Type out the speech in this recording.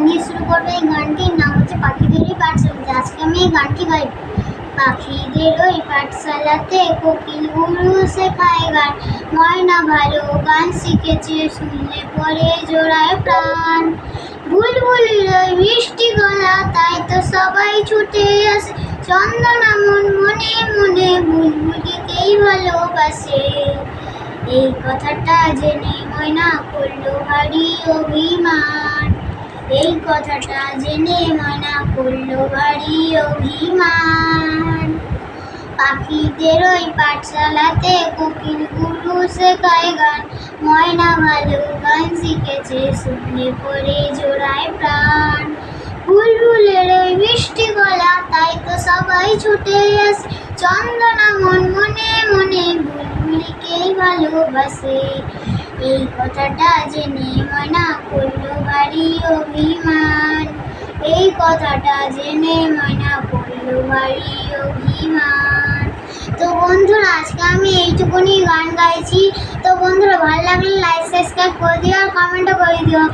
দিয়ে শুরু করবো। এই গানটির নাম হচ্ছে পাখিদেরই পাঠশালাতে। আজকে আমি এই গানটি গাইব। পাখিদের ওই পাঠশালাতে কোকিল গুরু শেখায় গান, ময়না ভালো গান শিখেছে, শুনলে পরে জোড়ায় প্রাণ। বুলবুলির ওই মিষ্টি গলা, তাই তো সবাই ছুটে আসে, চন্দনা মন মনে মনে বুলবুলিকেই ভালোবাসে। এই কথাটা জেনে ময়না করলো ভারী অভিমান, এই কথাটা জেনে ময়না করলো ভারী অভিমান। পাখিদের ওই পাঠশালাতে কোকিল গুরু শেখায় গান, ময়না ভালো গান শিখেছে, শুনলে পরে জোড়ায় প্রাণ। বুলবুলের ওই মিষ্টি গলা, তাই তো সবাই ছুটে আসে, চন্দনা মন মনে মনে বুলবুলিকেই ভালোবাসে। এই কথাটা জেনে ময়না করলো ভারী অভিমান, এই কথাটা জেনে ময়না করলো ভারী অভিমান। তো বন্ধুরা, আজকে আমি এইটুকুনি গান গাইছি। তো বন্ধুরা, ভালো লাগলে লাইক সাবস্ক্রাইব করে দিও আর কমেন্টও করে দিও।